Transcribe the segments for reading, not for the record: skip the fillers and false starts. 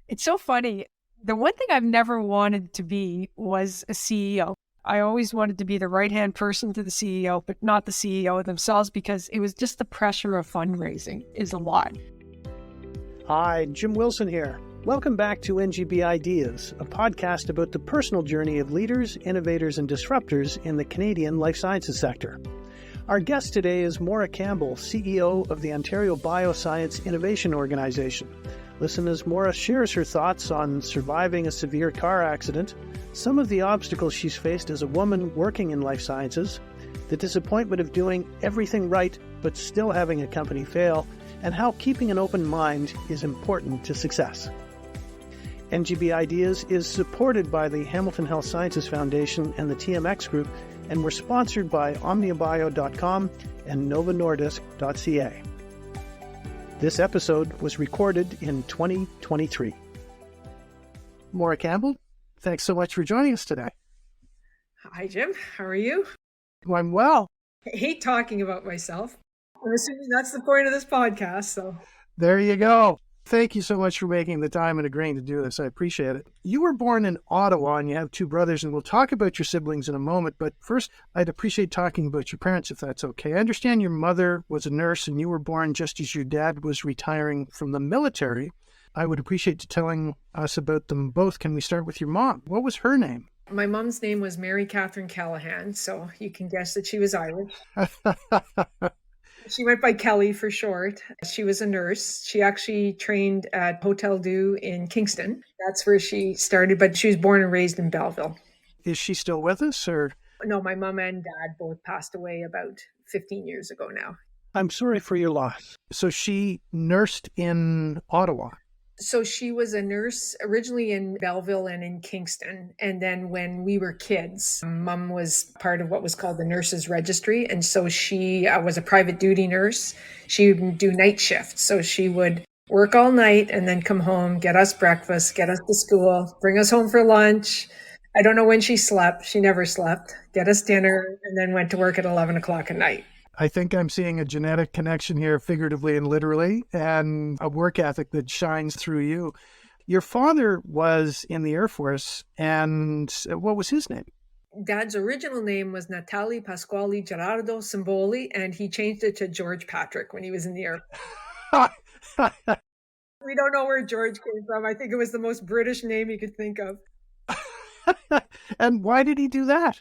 It's so funny. The one thing I've never wanted to be was a CEO. I always wanted to be the right-hand person to the CEO, but not the CEO themselves because it was just the pressure of fundraising is a lot. Hi, Jim Wilson here. Welcome back to NGB Ideas, a podcast about the personal journey of leaders, innovators, and disruptors in the Canadian life sciences sector. Our guest today is Maura Campbell, CEO of the Ontario Bioscience Innovation Organization. Listen as Maura shares her thoughts on surviving a severe car accident, some of the obstacles she's faced as a woman working in life sciences, the disappointment of doing everything right but still having a company fail, and how keeping an open mind is important to success. NGB Ideas is supported by the Hamilton Health Sciences Foundation and the TMX Group, and we're sponsored by obio.ca and novanordisk.ca. This episode was recorded in 2023. Maura Campbell, thanks so much for joining us today. Hi, Jim. How are you? Well, I'm well. I hate talking about myself. I'm assuming that's the point of this podcast, so. There you go. Thank you so much for making the time and agreeing to do this. I appreciate it. You were born in Ottawa and you have two brothers, and we'll talk about your siblings in a moment. But first, I'd appreciate talking about your parents, if that's okay. I understand your mother was a nurse and you were born just as your dad was retiring from the military. I would appreciate you telling us about them both. Can we start with your mom? What was her name? My mom's name was Mary Catherine Callahan, so you can guess that she was Irish. She went by Kelly for short. She was a nurse. She actually trained at Hotel Dieu in Kingston. That's where she started, but she was born and raised in Belleville. Is she still with us, or? No, my mom and dad both passed away about 15 years ago now. I'm sorry for your loss. So she nursed in Ottawa. So she was a nurse originally in Belleville and in Kingston. And then when we were kids, Mom was part of what was called the nurses registry. And so she was a private duty nurse. She would do night shifts. So she would work all night and then come home, get us breakfast, get us to school, bring us home for lunch. I don't know when she slept. She never slept. Get us dinner and then went to work at 11 o'clock at night. I think I'm seeing a genetic connection here, figuratively and literally, and a work ethic that shines through you. Your father was in the Air Force, and what was his name? Dad's original name was Natale Pasquale Gerardo Simboli, and he changed it to George Patrick when he was in the Air Force. We don't know where George came from. I think it was the most British name you could think of. And why did he do that?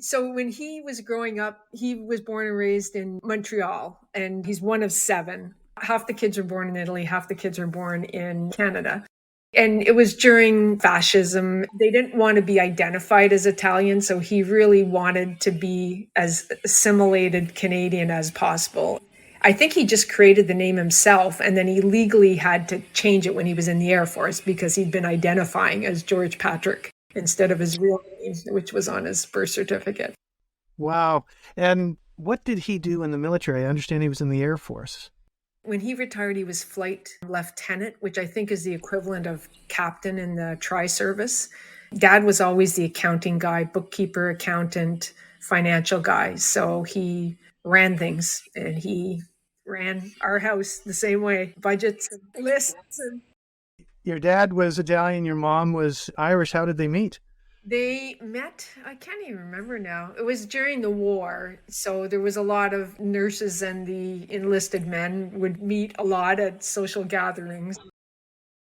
So when he was growing up, he was born and raised in Montreal, and he's one of 7. Half the kids are born in Italy, half the kids are born in Canada. And it was during fascism. They didn't want to be identified as Italian, so he really wanted to be as assimilated Canadian as possible. I think he just created the name himself, and then he legally had to change it when he was in the Air Force because he'd been identifying as George Patrick instead of his real name, which was on his birth certificate. Wow. And what did he do in the military? I understand he was in the Air Force. When he retired, he was flight lieutenant, which I think is the equivalent of captain in the tri-service. Dad was always the accounting guy, bookkeeper, accountant, financial guy. So he ran things, and he ran our house the same way, budgets, and lists. Your dad was Italian, your mom was Irish. How did they meet? They met, I can't even remember now. It was during the war. So there was a lot of nurses, and the enlisted men would meet a lot at social gatherings.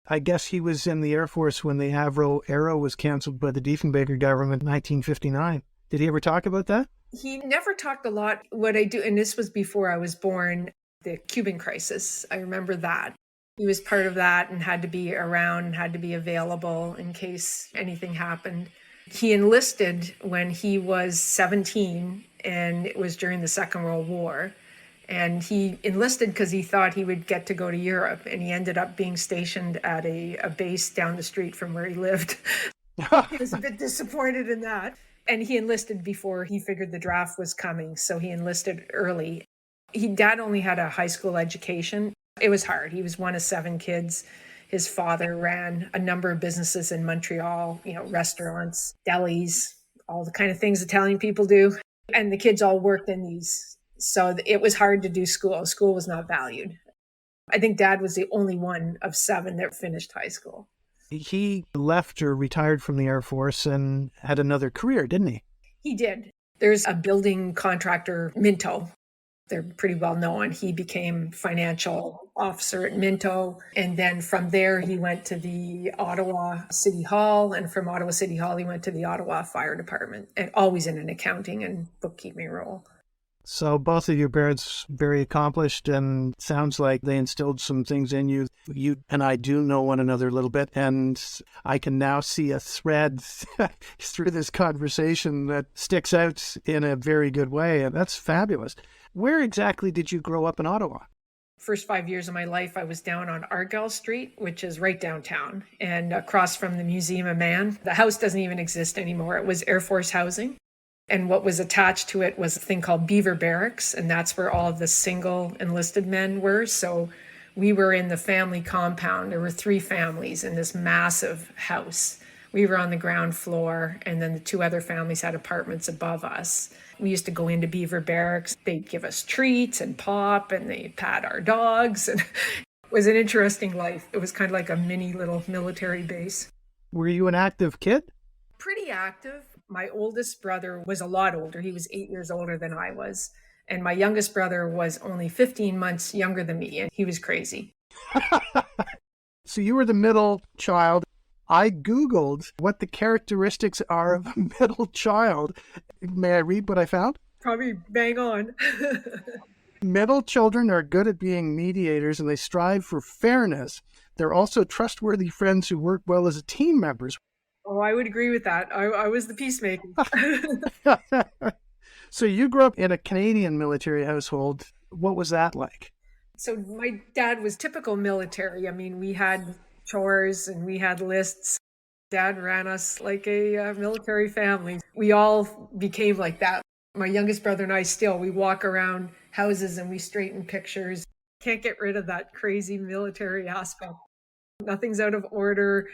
I guess he was in the Air Force when the Avro Arrow was canceled by the Diefenbaker government in 1959. Did he ever talk about that? He never talked a lot. What I do, and this was before I was born, the Cuban crisis. I remember that. He was part of that and had to be around, had to be available in case anything happened. He enlisted when he was 17, and it was during the Second World War. And he enlisted because he thought he would get to go to Europe, and he ended up being stationed at a base down the street from where he lived. He was a bit disappointed in that. And he enlisted before he figured the draft was coming, so he enlisted early. Dad only had a high school education. It was hard. He was one of 7 kids. His father ran a number of businesses in Montreal, restaurants, delis, all the kind of things Italian people do. And the kids all worked in these. So it was hard to do school. School was not valued. I think Dad was the only one of 7 that finished high school. He left or retired from the Air Force and had another career, didn't he? He did. There's a building contractor, Minto. They're pretty well known. He became financial officer at Minto. And then from there, he went to the Ottawa City Hall. And from Ottawa City Hall, he went to the Ottawa Fire Department, and always in an accounting and bookkeeping role. So both of your parents very accomplished, and sounds like they instilled some things in you. You and I do know one another a little bit, and I can now see a thread through this conversation that sticks out in a very good way, and that's fabulous. Where exactly did you grow up in Ottawa? First 5 years of my life, I was down on Argyle Street, which is right downtown and across from the Museum of Man. The house doesn't even exist anymore. It was Air Force housing. And what was attached to it was a thing called Beaver Barracks, and that's where all of the single enlisted men were. So we were in the family compound. There were 3 families in this massive house. We were on the ground floor, and then the 2 other families had apartments above us. We used to go into Beaver Barracks. They'd give us treats and pop, and they'd pat our dogs. And it was an interesting life. It was kind of like a mini little military base. Were you an active kid? Pretty active. My oldest brother was a lot older. He was 8 years older than I was. And my youngest brother was only 15 months younger than me, and he was crazy. So you were the middle child. I Googled what the characteristics are of a middle child. May I read what I found? Probably bang on. Middle children are good at being mediators, and they strive for fairness. They're also trustworthy friends who work well as team members. Oh, I would agree with that. I was the peacemaker. So you grew up in a Canadian military household. What was that like? So my dad was typical military. I mean, we had chores and we had lists. Dad ran us like a military family. We all became like that. My youngest brother and I we walk around houses and we straighten pictures. Can't get rid of that crazy military aspect. Nothing's out of order.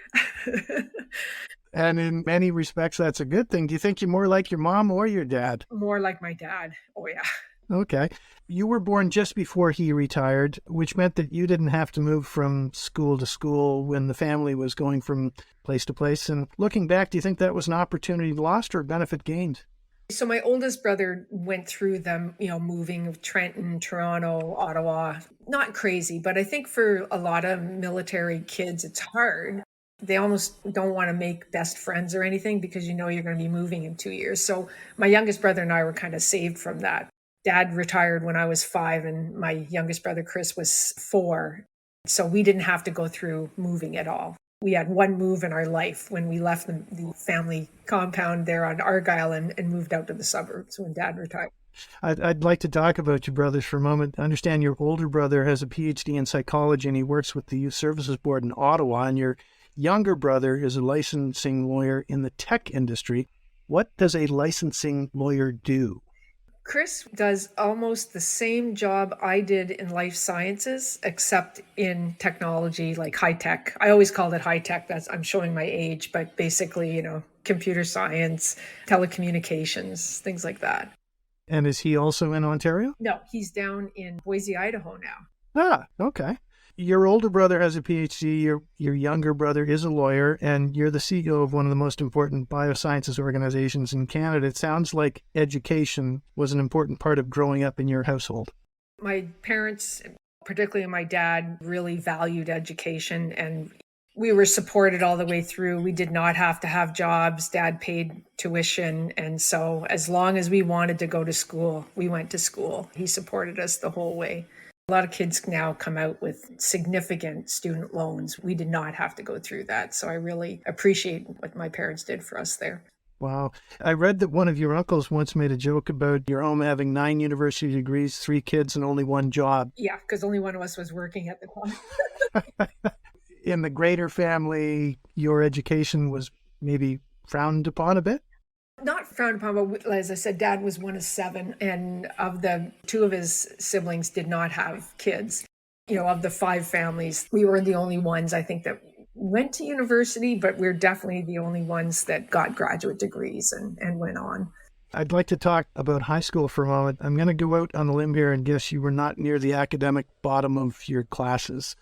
And in many respects, that's a good thing. Do you think you're more like your mom or your dad? More like my dad. Oh, yeah. Okay. You were born just before he retired, which meant that you didn't have to move from school to school when the family was going from place to place. And looking back, do you think that was an opportunity lost or a benefit gained? So my oldest brother went through them, moving of Trenton, Toronto, Ottawa. Not crazy, but I think for a lot of military kids, it's hard. They almost don't want to make best friends or anything because you're going to be moving in 2 years. So my youngest brother and I were kind of saved from that. Dad retired when I was 5 and my youngest brother, Chris, was 4. So we didn't have to go through moving at all. We had one move in our life when we left the family compound there on Argyle and moved out to the suburbs when Dad retired. I'd like to talk about your brothers for a moment. I understand your older brother has a PhD in psychology and he works with the Youth Services Board in Ottawa, and your younger brother is a licensing lawyer in the tech industry. What does a licensing lawyer do? Chris does almost the same job I did in life sciences, except in technology, like high tech. I always called it high tech. I'm showing my age, but basically, computer science, telecommunications, things like that. And is he also in Ontario? No, he's down in Boise, Idaho now. Ah, okay. Your older brother has a PhD, your younger brother is a lawyer, and you're the CEO of one of the most important biosciences organizations in Canada. It sounds like education was an important part of growing up in your household. My parents, particularly my dad, really valued education, and we were supported all the way through. We did not have to have jobs. Dad paid tuition, and so as long as we wanted to go to school, we went to school. He supported us the whole way. A lot of kids now come out with significant student loans. We did not have to go through that. So I really appreciate what my parents did for us there. Wow. I read that one of your uncles once made a joke about your home having 9 university degrees, 3 kids, and only 1 job. Yeah, because only one of us was working at the time. In the greater family, your education was maybe frowned upon a bit? Not frowned upon, but as I said, Dad was one of 7, and of the 2 of his siblings did not have kids. Of the 5 families, we were the only ones, I think, that went to university, but we're definitely the only ones that got graduate degrees and went on. I'd like to talk about high school for a moment. I'm going to go out on a limb here and guess you were not near the academic bottom of your classes.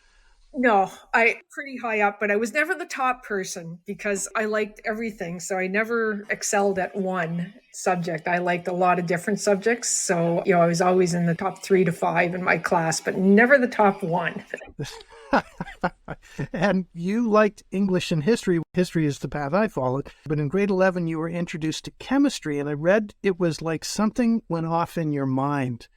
No, I pretty high up, but I was never the top person because I liked everything. So I never excelled at one subject. I liked a lot of different subjects. So, I was always in the top 3 to 5 in my class, but never the top one. And you liked English and history. History is the path I followed. But in grade 11, you were introduced to chemistry, and I read it was like something went off in your mind.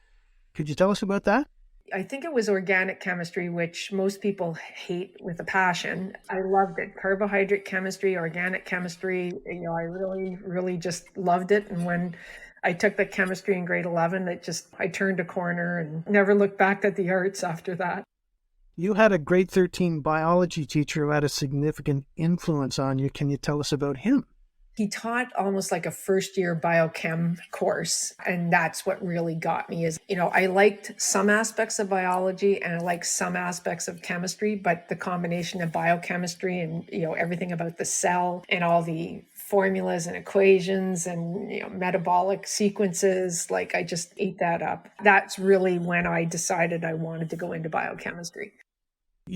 Could you tell us about that? I think it was organic chemistry, which most people hate with a passion. I loved it. Carbohydrate chemistry, organic chemistry. I really, really just loved it. And when I took the chemistry in grade 11, I turned a corner and never looked back at the arts after that. You had a grade 13 biology teacher who had a significant influence on you. Can you tell us about him? He taught almost like a first year biochem course. And that's what really got me is, I liked some aspects of biology and I liked some aspects of chemistry, but the combination of biochemistry and, everything about the cell and all the formulas and equations and, metabolic sequences, like I just ate that up. That's really when I decided I wanted to go into biochemistry.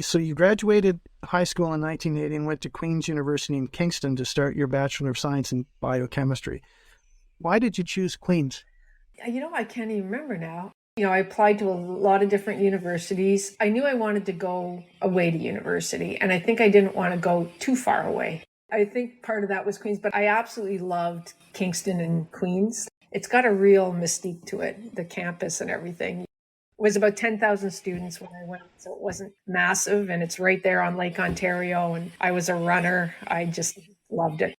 So you graduated high school in 1980 and went to Queen's University in Kingston to start your Bachelor of Science in Biochemistry. Why did you choose Queen's? I can't even remember now. I applied to a lot of different universities. I knew I wanted to go away to university, and I think I didn't want to go too far away. I think part of that was Queen's, but I absolutely loved Kingston and Queen's. It's got a real mystique to it, the campus and everything. It was about 10,000 students when I went, so it wasn't massive, and it's right there on Lake Ontario, and I was a runner. I just loved it.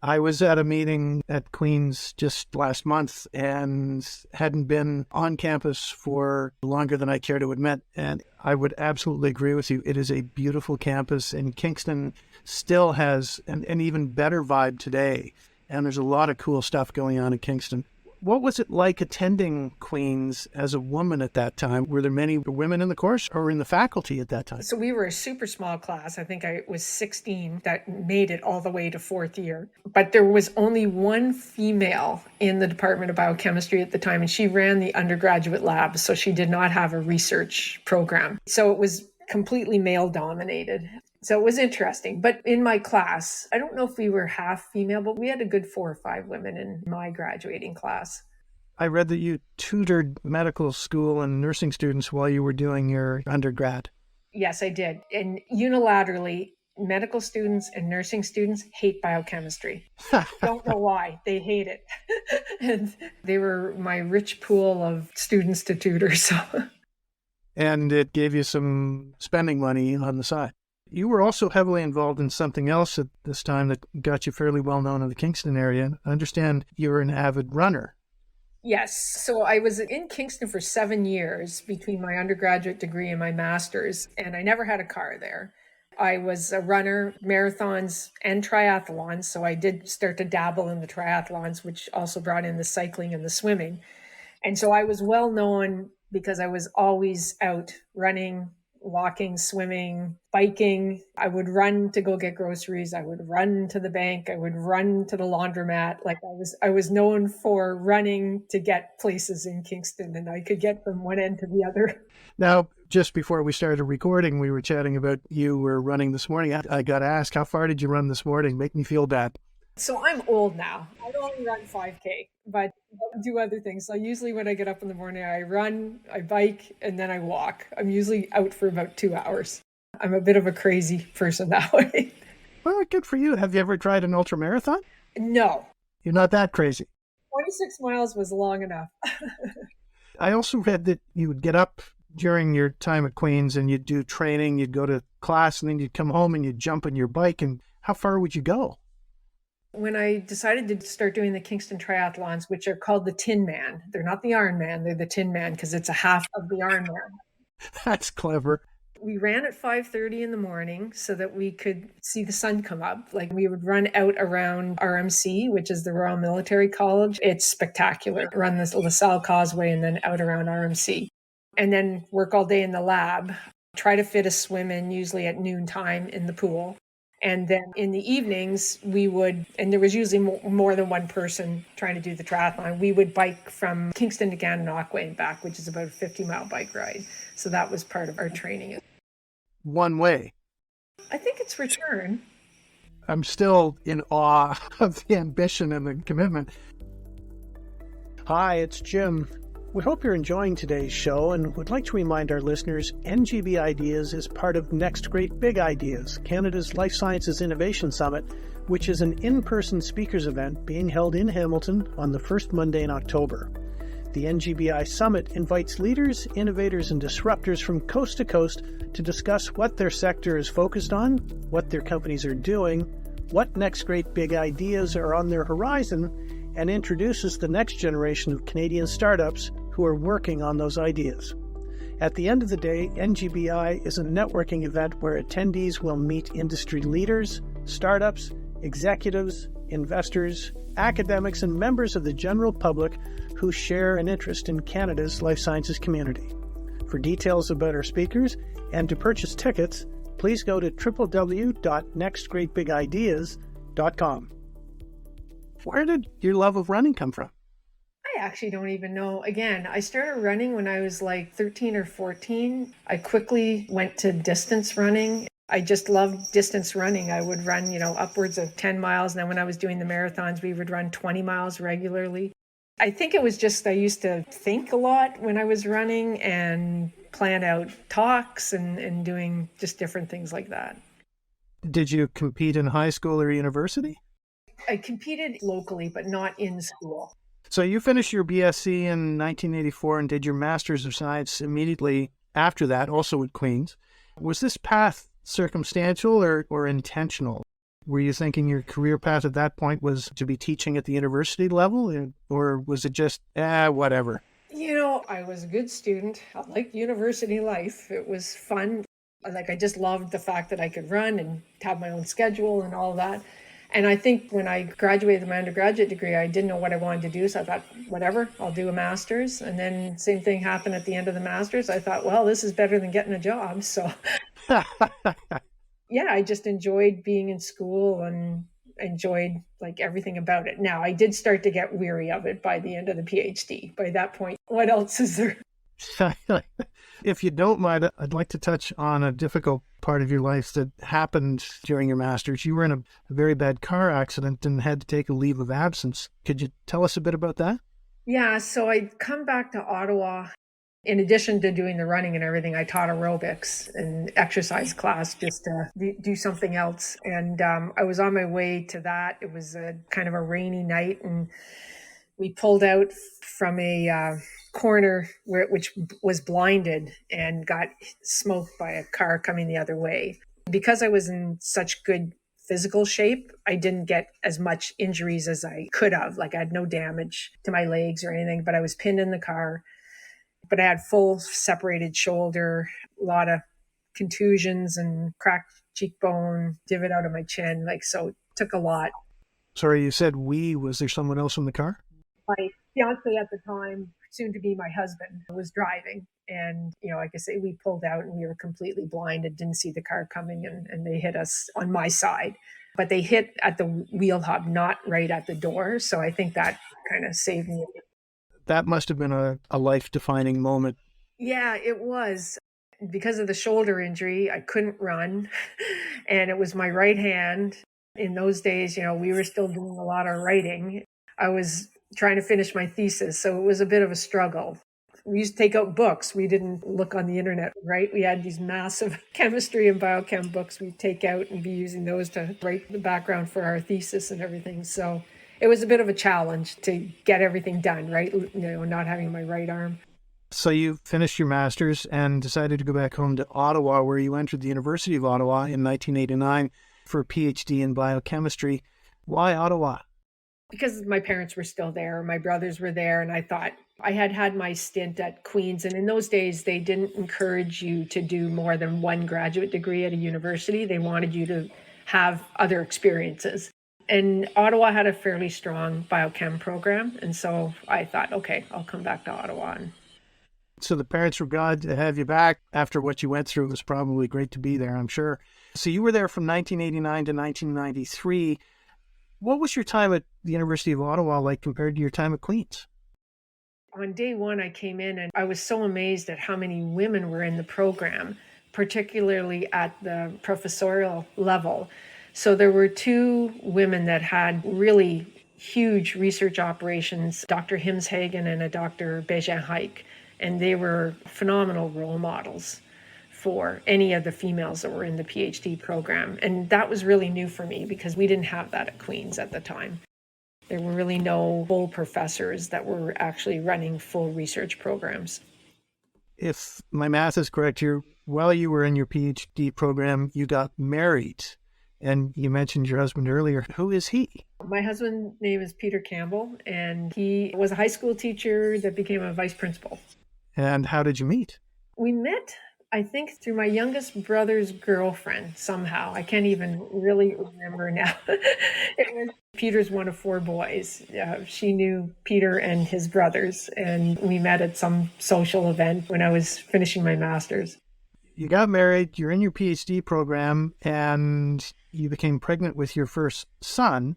I was at a meeting at Queen's just last month and hadn't been on campus for longer than I care to admit. And I would absolutely agree with you. It is a beautiful campus, and Kingston still has an even better vibe today. And there's a lot of cool stuff going on in Kingston. What was it like attending Queen's as a woman at that time? Were there many women in the course or in the faculty at that time? So we were a super small class. I think I was 16 that made it all the way to fourth year. But there was only one female in the Department of Biochemistry at the time, and she ran the undergraduate lab. So she did not have a research program. So it was completely male dominated. So it was interesting. But in my class, I don't know if we were half female, but we had a good 4 or 5 women in my graduating class. I read that you tutored medical school and nursing students while you were doing your undergrad. Yes, I did. And unilaterally, medical students and nursing students hate biochemistry. Don't know why. They hate it. And they were my rich pool of students to tutor. So. And it gave you some spending money on the side. You were also heavily involved in something else at this time that got you fairly well known in the Kingston area. I understand you're an avid runner. Yes. So I was in Kingston for 7 years between my undergraduate degree and my master's, and I never had a car there. I was a runner, marathons and triathlons. So I did start to dabble in the triathlons, which also brought in the cycling and the swimming. And so I was well known because I was always out running, walking, swimming, biking. I would run to go get groceries. I would run to the bank. I would run to the laundromat. Like I was known for running to get places in Kingston, and I could get from one end to the other. Now, just before we started recording, we were chatting about you were running this morning. I got to ask, how far did you run this morning? Make me feel bad. So I'm old now. I don't only run 5K, but I do other things. So usually when I get up in the morning, I run, I bike, and then I walk. I'm usually out for about 2 hours. I'm a bit of a crazy person that way. Well, good for you. Have you ever tried an ultra marathon? No. You're not that crazy. 26 miles was long enough. I also read that you would get up during your time at Queen's and you'd do training, you'd go to class, and then you'd come home and you'd jump on your bike. And how far would you go? When I decided to start doing the Kingston triathlons, which are called the Tin Man, they're not the Iron Man, they're the Tin Man because it's a half of the Iron Man. That's clever. We ran at 5:30 in the morning so that we could see the sun come up. Like we would run out around RMC, which is the Royal Military College. It's spectacular. Run this LaSalle Causeway and then out around RMC. And then work all day in the lab. Try to fit a swim in usually at noontime in the pool. And then in the evenings, we would, and there was usually more than one person trying to do the triathlon, we would bike from Kingston to Gananoque and back, which is about a 50-mile bike ride. So that was part of our training. one way. I think it's return. I'm still in awe of the ambition and the commitment. Hi, it's Jim. We hope you're enjoying today's show and would like to remind our listeners NGB Ideas is part of Next Great Big Ideas, Canada's Life Sciences Innovation Summit, which is an in-person speakers event being held in Hamilton on the first Monday in October. The NGBI Summit invites leaders, innovators, and disruptors from coast to coast to discuss what their sector is focused on, what their companies are doing, what next great big ideas are on their horizon, and introduces the next generation of Canadian startups who are working on those ideas. At the end of the day, NGBI is a networking event where attendees will meet industry leaders, startups, executives, investors, academics, and members of the general public who share an interest in Canada's life sciences community. For details about our speakers and to purchase tickets, please go to www.nextgreatbigideas.com. Where did your love of running come from? I actually don't even know. Again, I started running when I was like 13 or 14. I quickly went to distance running. I just loved distance running. I would run, upwards of 10 miles. And then when I was doing the marathons, we would run 20 miles regularly. I think it was just I used to think a lot when I was running and plan out talks and doing just different things like that. Did you compete in high school or university? I competed locally, but not in school. So you finished your BSc in 1984 and did your Master's of Science immediately after that, also at Queen's. Was this path circumstantial or intentional? Were you thinking your career path at that point was to be teaching at the university level, or was it just, whatever? I was a good student. I liked university life. It was fun. I just loved the fact that I could run and have my own schedule and all that. And I think when I graduated my undergraduate degree, I didn't know what I wanted to do. So I thought, whatever, I'll do a master's. And then same thing happened at the end of the master's. I thought, well, this is better than getting a job. So yeah, I just enjoyed being in school and enjoyed everything about it. Now, I did start to get weary of it by the end of the PhD. By that point, what else is there? If you don't mind, I'd like to touch on a difficult part of your life that happened during your master's. You were in a very bad car accident and had to take a leave of absence. Could you tell us a bit about that? Yeah, so I'd come back to Ottawa. In addition to doing the running and everything, I taught aerobics and exercise class just to do something else. And I was on my way to that. It was a kind of a rainy night, and we pulled out from a corner which was blinded and got smoked by a car coming the other way. Because I was in such good physical shape, I didn't get as much injuries as I could have. I had no damage to my legs or anything, but I was pinned in the car. But I had full separated shoulder, a lot of contusions and cracked cheekbone, divot out of my chin. So it took a lot. Sorry, you said was there someone else in the car? My fiance at the time, soon to be my husband, was driving. And, like I say, we pulled out and we were completely blinded, didn't see the car coming, and they hit us on my side. But they hit at the wheel hub, not right at the door. So I think that kind of saved me. That must have been a life-defining moment. Yeah, it was. Because of the shoulder injury, I couldn't run. And it was my right hand. In those days, we were still doing a lot of writing. I was trying to finish my thesis, so it was a bit of a struggle. We used to take out books. We didn't look on the internet, right? We had these massive chemistry and biochem books we'd take out and be using those to write the background for our thesis and everything. So it was a bit of a challenge to get everything done, right? Not having my right arm. So you finished your master's and decided to go back home to Ottawa, where you entered the University of Ottawa in 1989 for a PhD in biochemistry. Why Ottawa? Because my parents were still there, my brothers were there, and I thought I had my stint at Queen's. And in those days, they didn't encourage you to do more than one graduate degree at a university. They wanted you to have other experiences. And Ottawa had a fairly strong biochem program. And so I thought, okay, I'll come back to Ottawa. So the parents were glad to have you back after what you went through. It was probably great to be there, I'm sure. So you were there from 1989 to 1993. What was your time at the University of Ottawa like compared to your time at Queen's? On day one, I came in and I was so amazed at how many women were in the program. particularly at the professorial level. So there were two women that had really huge research operations, Dr. Himshagen and a Dr. Bejin Haik, and they were phenomenal role models for any of the females that were in the PhD program. And that was really new for me because we didn't have that at Queen's at the time. There were really no full professors that were actually running full research programs. If my math is correct here, while you were in your PhD program, you got married. And you mentioned your husband earlier. Who is he? My husband's name is Peter Campbell, and he was a high school teacher that became a vice principal. And how did you meet? We met, I think, through my youngest brother's girlfriend somehow. I can't even really remember now. Peter's one of four boys. She knew Peter and his brothers, and we met at some social event when I was finishing my master's. You got married, you're in your PhD program, and you became pregnant with your first son.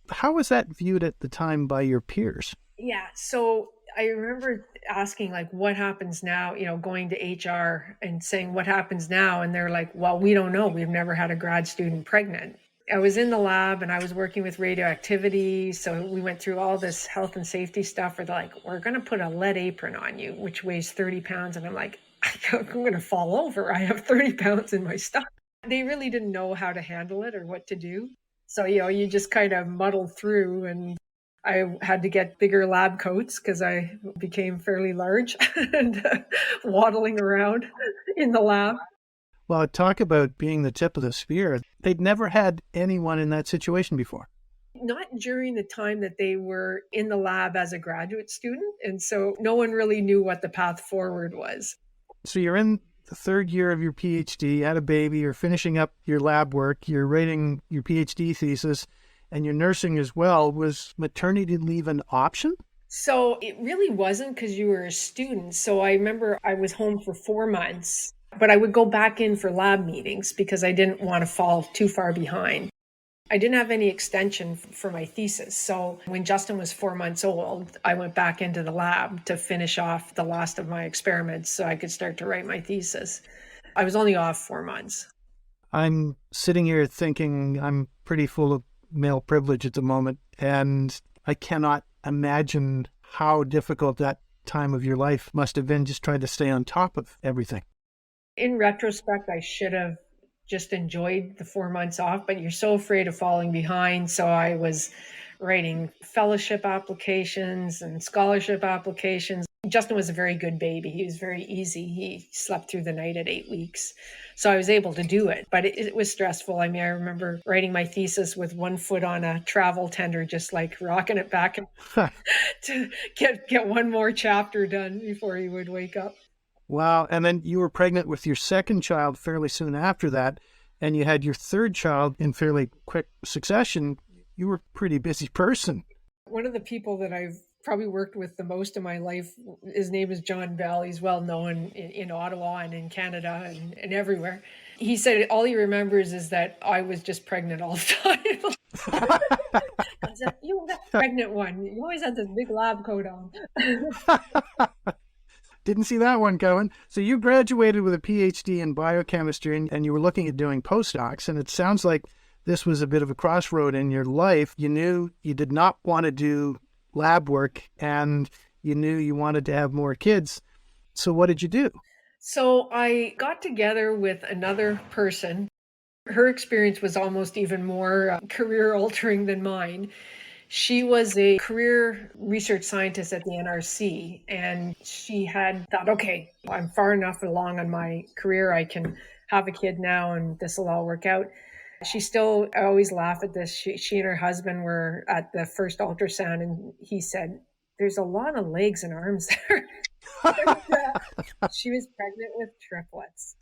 How was that viewed at the time by your peers? Yeah, so I remember asking, like, what happens now, going to HR and saying, what happens now? And they're like, well, we don't know. We've never had a grad student pregnant. I was in the lab and I was working with radioactivity. So we went through all this health and safety stuff where they're like, we're going to put a lead apron on you, which weighs 30 pounds. And I'm like, I'm going to fall over. I have 30 pounds in my stomach. They really didn't know how to handle it or what to do. So, you just kind of muddle through, and I had to get bigger lab coats because I became fairly large and waddling around in the lab. Well, talk about being the tip of the spear. They'd never had anyone in that situation before. Not during the time that they were in the lab as a graduate student. And so no one really knew what the path forward was. So you're in the third year of your PhD, had a baby, you're finishing up your lab work, you're writing your PhD thesis, and you're nursing as well. Was maternity leave an option? So it really wasn't because you were a student. So I remember I was home for 4 months, but I would go back in for lab meetings because I didn't want to fall too far behind. I didn't have any extension for my thesis. So when Justin was 4 months old, I went back into the lab to finish off the last of my experiments so I could start to write my thesis. I was only off 4 months. I'm sitting here thinking I'm pretty full of male privilege at the moment, and I cannot imagine how difficult that time of your life must have been just trying to stay on top of everything. In retrospect, I should have just enjoyed the 4 months off, but you're so afraid of falling behind. So I was writing fellowship applications and scholarship applications. Justin was a very good baby. He was very easy. He slept through the night at 8 weeks. So I was able to do it, but it was stressful. I mean, I remember writing my thesis with one foot on a travel tender, just like rocking it back to get one more chapter done before he would wake up. Wow. And then you were pregnant with your second child fairly soon after that, and you had your third child in fairly quick succession. You were a pretty busy person. One of the people that I've probably worked with the most in my life, his name is John Bell. He's well known in Ottawa and in Canada and everywhere. He said all he remembers is that I was just pregnant all the time. I said, you were that pregnant one. You always had this big lab coat on. Didn't see that one going. So you graduated with a PhD in biochemistry, and you were looking at doing postdocs, and it sounds like this was a bit of a crossroad in your life. You knew you did not want to do lab work, and you knew you wanted to have more kids. So what did you do? So I got together with another person. Her experience was almost even more career altering than mine. She was a career research scientist at the NRC, and she had thought, okay, I'm far enough along on my career. I can have a kid now, and this will all work out. I always laugh at this. She and her husband were at the first ultrasound, and he said, there's a lot of legs and arms there. She was pregnant with triplets.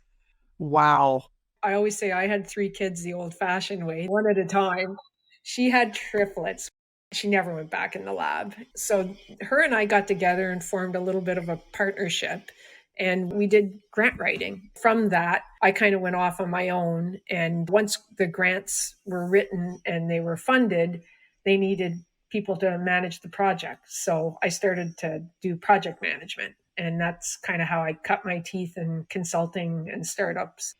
Wow. I always say I had 3 kids the old fashioned way, one at a time. She had triplets. She never went back in the lab. So her and I got together and formed a little bit of a partnership, and we did grant writing. From that, I kind of went off on my own. And once the grants were written and they were funded, they needed people to manage the project. So I started to do project management. And that's kind of how I cut my teeth in consulting and startups.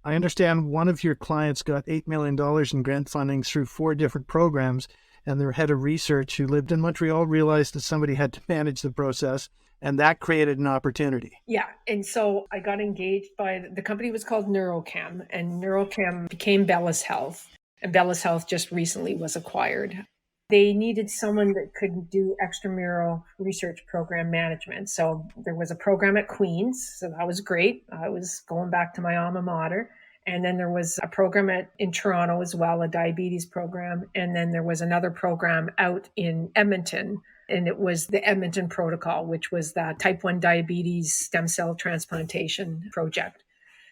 I understand one of your clients got $8 million in grant funding through 4 different programs, and their head of research, who lived in Montreal, realized that somebody had to manage the process, and that created an opportunity. Yeah. And so I got engaged by the company was called Neurochem, and Neurochem became Bellis Health. And Bellis Health just recently was acquired. They needed someone that could do extramural research program management. So there was a program at Queen's, so that was great. I was going back to my alma mater. And then there was a program in Toronto as well, a diabetes program. And then there was another program out in Edmonton, and it was the Edmonton Protocol, which was that type 1 diabetes stem cell transplantation project.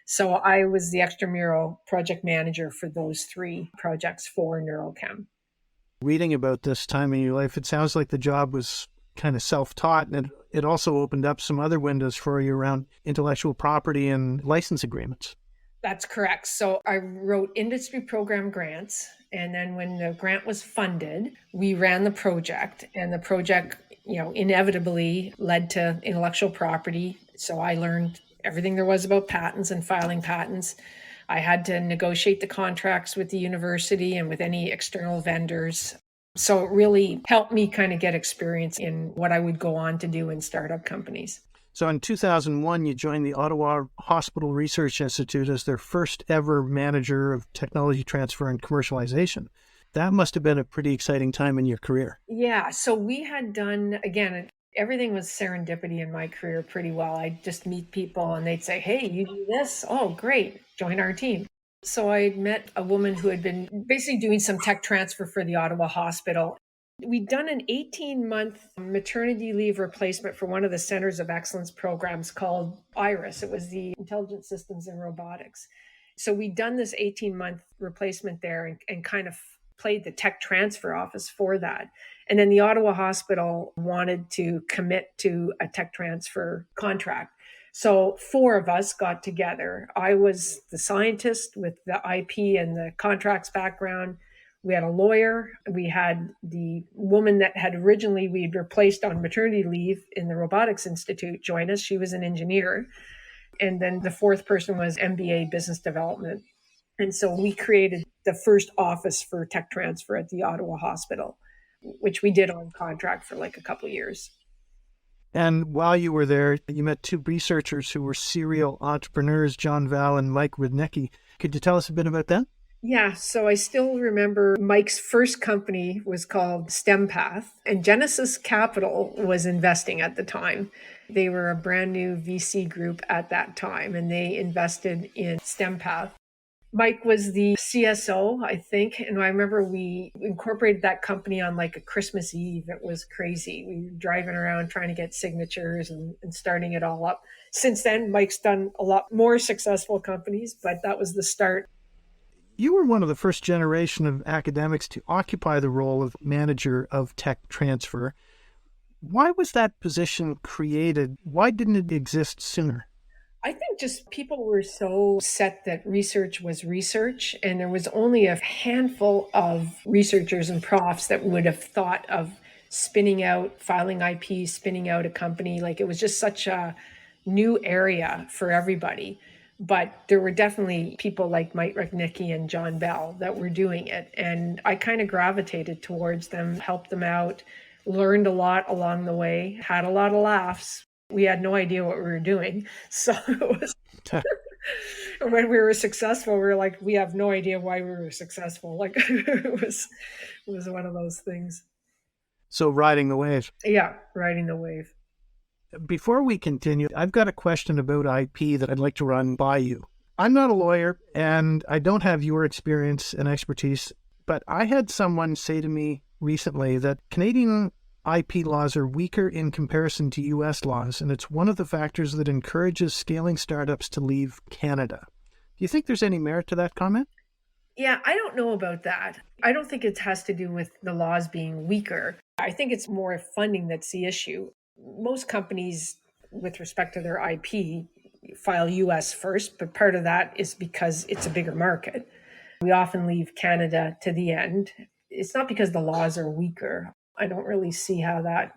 So I was the extramural project manager for those 3 projects for Neurochem. Reading about this time in your life, it sounds like the job was kind of self-taught, and it also opened up some other windows for you around intellectual property and license agreements. That's correct. So I wrote industry program grants. And then when the grant was funded, we ran the project, and the project, inevitably led to intellectual property. So I learned everything there was about patents and filing patents. I had to negotiate the contracts with the university and with any external vendors. So it really helped me kind of get experience in what I would go on to do in startup companies. So in 2001, you joined the Ottawa Hospital Research Institute as their first ever manager of technology transfer and commercialization. That must have been a pretty exciting time in your career. Yeah. So we had done, again, everything was serendipity in my career pretty well. I'd just meet people and they'd say, hey, you do this? Oh, great. Join our team. So I met a woman who had been basically doing some tech transfer for the Ottawa Hospital. We'd done an 18-month maternity leave replacement for one of the Centers of Excellence programs called IRIS. It was the Intelligent Systems and Robotics. So we'd done this 18-month replacement there and kind of played the tech transfer office for that. And then the Ottawa Hospital wanted to commit to a tech transfer contract. So 4 of us got together. I was the scientist with the IP and the contracts background. We had a lawyer. We had the woman that had originally we'd replaced on maternity leave in the Robotics Institute join us. She was an engineer. And then the 4th person was MBA business development. And so we created the first office for tech transfer at the Ottawa Hospital, which we did on contract for like a couple of years. And while you were there, you met 2 researchers who were serial entrepreneurs, John Val and Mike Rudnicki. Could you tell us a bit about that? Yeah, so I still remember Mike's first company was called STEMpath, and Genesis Capital was investing at the time. They were a brand new VC group at that time, and they invested in STEMpath. Mike was the CSO, I think. And I remember we incorporated that company on like a Christmas Eve. It was crazy. We were driving around trying to get signatures and starting it all up. Since then, Mike's done a lot more successful companies, but that was the start. You were one of the first generation of academics to occupy the role of manager of tech transfer. Why was that position created? Why didn't it exist sooner? I think just people were so set that research was research, and there was only a handful of researchers and profs that would have thought of spinning out, filing IP, spinning out a company. Like it was just such a new area for everybody. But there were definitely people like Mike Rudnicki and John Bell that were doing it. And I kind of gravitated towards them, helped them out, learned a lot along the way, had a lot of laughs. We had no idea what we were doing. So it was when we were successful, we were like, we have no idea why we were successful. Like it was one of those things. So riding the wave. Yeah, riding the wave. Before we continue, I've got a question about IP that I'd like to run by you. I'm not a lawyer and I don't have your experience and expertise, but I had someone say to me recently that Canadian IP laws are weaker in comparison to US laws, and it's one of the factors that encourages scaling startups to leave Canada. Do you think there's any merit to that comment? Yeah, I don't know about that. I don't think it has to do with the laws being weaker. I think it's more funding that's the issue. Most companies, with respect to their IP, file US first, but part of that is because it's a bigger market. We often leave Canada to the end. It's not because the laws are weaker. I don't really see how that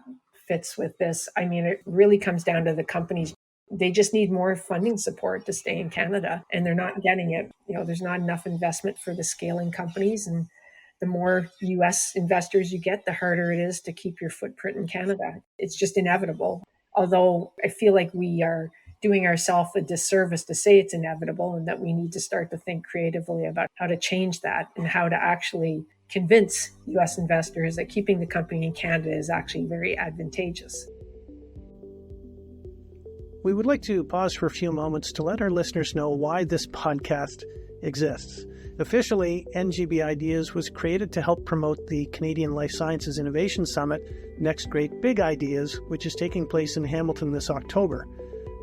fits with this. I mean, it really comes down to the companies. They just need more funding support to stay in Canada, and they're not getting it. There's not enough investment for the scaling companies. And the more US investors you get, the harder it is to keep your footprint in Canada. It's just inevitable. Although I feel like we are doing ourselves a disservice to say it's inevitable, and that we need to start to think creatively about how to change that and how to actually convince US investors that keeping the company in Canada is actually very advantageous. We would like to pause for a few moments to let our listeners know why this podcast exists. Officially, NGB Ideas was created to help promote the Canadian Life Sciences Innovation Summit, Next Great Big Ideas, which is taking place in Hamilton this October.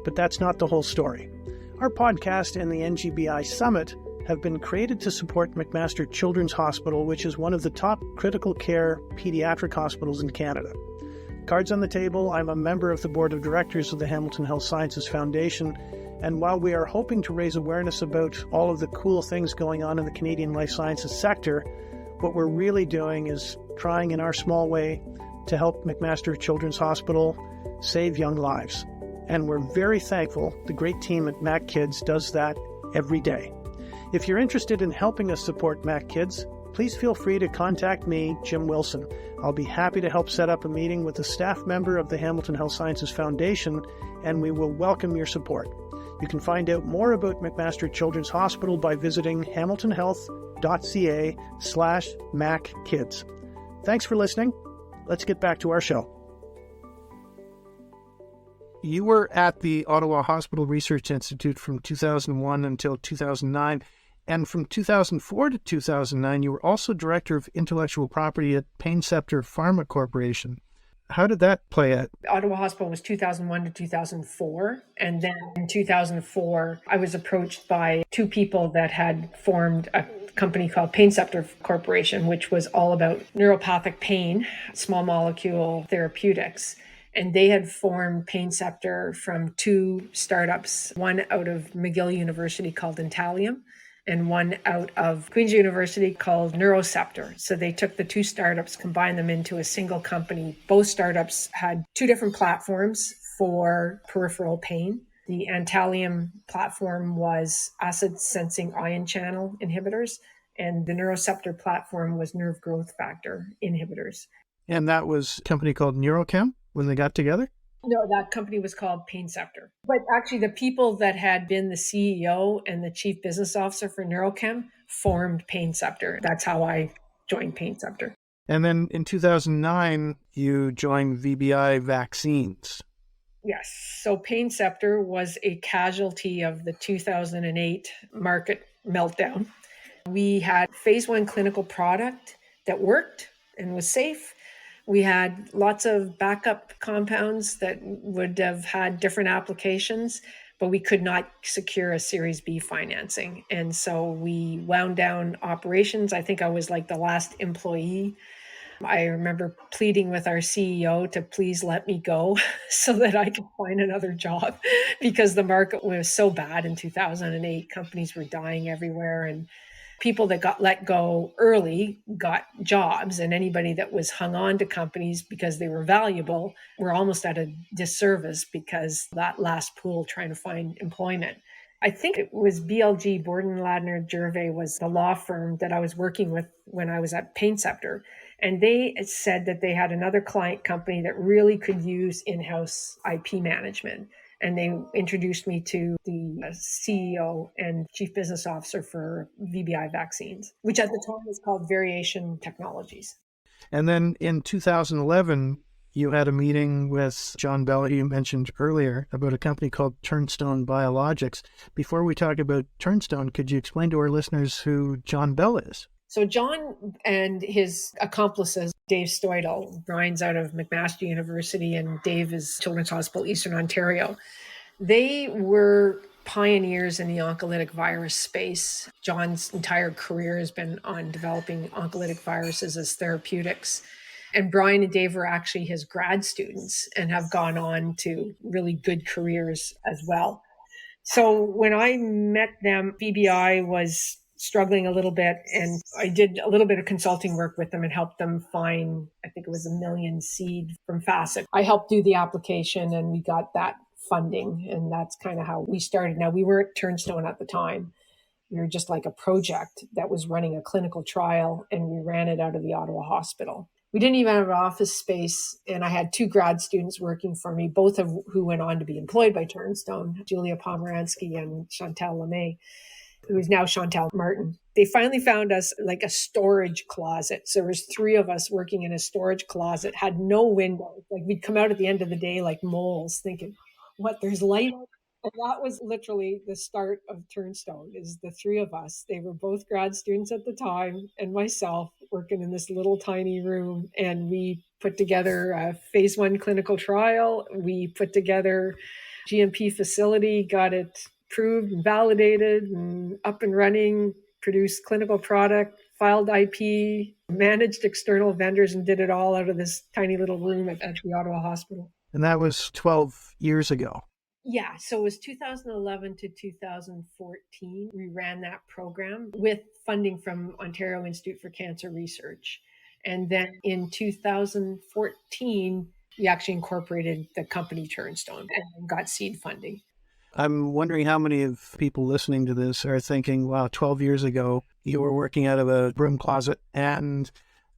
But that's not the whole story. Our podcast and the NGBI Summit have been created to support McMaster Children's Hospital, which is one of the top critical care pediatric hospitals in Canada. Cards on the table, I'm a member of the board of directors of the Hamilton Health Sciences Foundation, and while we are hoping to raise awareness about all of the cool things going on in the Canadian life sciences sector, what we're really doing is trying in our small way to help McMaster Children's Hospital save young lives. And we're very thankful the great team at Mac Kids does that every day. If you're interested in helping us support Mac Kids, please feel free to contact me, Jim Wilson. I'll be happy to help set up a meeting with a staff member of the Hamilton Health Sciences Foundation, and we will welcome your support. You can find out more about McMaster Children's Hospital by visiting hamiltonhealth.ca/mackids. Thanks for listening. Let's get back to our show. You were at the Ottawa Hospital Research Institute from 2001 until 2009. And from 2004 to 2009, you were also Director of Intellectual Property at PainCeptor Pharma Corporation. How did that play out? Ottawa Hospital was 2001 to 2004. And then in 2004, I was approached by two people that had formed a company called PainCeptor Corporation, which was all about neuropathic pain, small molecule therapeutics. And they had formed PainCeptor from two startups, one out of McGill University called Intallium, and one out of Queen's University called Neuroceptor. So they took the two startups, combined them into a single company. Both startups had two different platforms for peripheral pain. The Intallium platform was acid sensing ion channel inhibitors, and the Neuroceptor platform was nerve growth factor inhibitors. And that was a company called Neurochem when they got together? No, that company was called PainCeptor. But actually, the people that had been the CEO and the chief business officer for Neurochem formed PainCeptor. That's how I joined PainCeptor. And then in 2009, you joined VBI Vaccines. Yes. So PainCeptor was a casualty of the 2008 market meltdown. We had phase 1 clinical product that worked and was safe. We had lots of backup compounds that would have had different applications, but we could not secure a Series B financing. And so we wound down operations. I think I was like the last employee. I remember pleading with our CEO to please let me go so that I could find another job, because the market was so bad in 2008. Companies were dying everywhere, and people that got let go early got jobs, and anybody that was hung on to companies because they were valuable were almost at a disservice because that last pool trying to find employment. I think it was BLG, Borden, Ladner, Gervais was the law firm that I was working with when I was at PainCeptor. And they said that they had another client company that really could use in-house IP management. And they introduced me to the CEO and chief business officer for VBI Vaccines, which at the time was called Variation Technologies. And then in 2011, you had a meeting with John Bell, you mentioned earlier, about a company called Turnstone Biologics. Before we talk about Turnstone, could you explain to our listeners who John Bell is? So John and his accomplices, Dave Stoidel, Brian's out of McMaster University and Dave is Children's Hospital, Eastern Ontario. They were pioneers in the oncolytic virus space. John's entire career has been on developing oncolytic viruses as therapeutics. And Brian and Dave were actually his grad students and have gone on to really good careers as well. So when I met them, VBI was struggling a little bit. And I did a little bit of consulting work with them and helped them find, I think it was 1 million seed from Facet. I helped do the application and we got that funding. And that's kind of how we started. Now, we weren't Turnstone at the time. We were just like a project that was running a clinical trial, and we ran it out of the Ottawa hospital. We didn't even have an office space, and I had 2 grad students working for me, both of who went on to be employed by Turnstone, Julia Pomeranski and Chantal LeMay, who is now Chantal Martin. They finally found us like a storage closet. So there was 3 of us working in a storage closet, had no windows. Like we'd come out at the end of the day like moles thinking, what, there's light? And that was literally the start of Turnstone, is the 3 of us. They were both grad students at the time and myself working in this little tiny room. And we put together a phase 1 clinical trial. We put together GMP facility, got it approved and validated and up and running, produced clinical product, filed IP, managed external vendors, and did it all out of this tiny little room at the Ottawa hospital. And that was 12 years ago. Yeah, so it was 2011 to 2014. We ran that program with funding from Ontario Institute for Cancer Research. And then in 2014, we actually incorporated the company Turnstone and got seed funding. I'm wondering how many of people listening to this are thinking, wow, 12 years ago, you were working out of a broom closet, and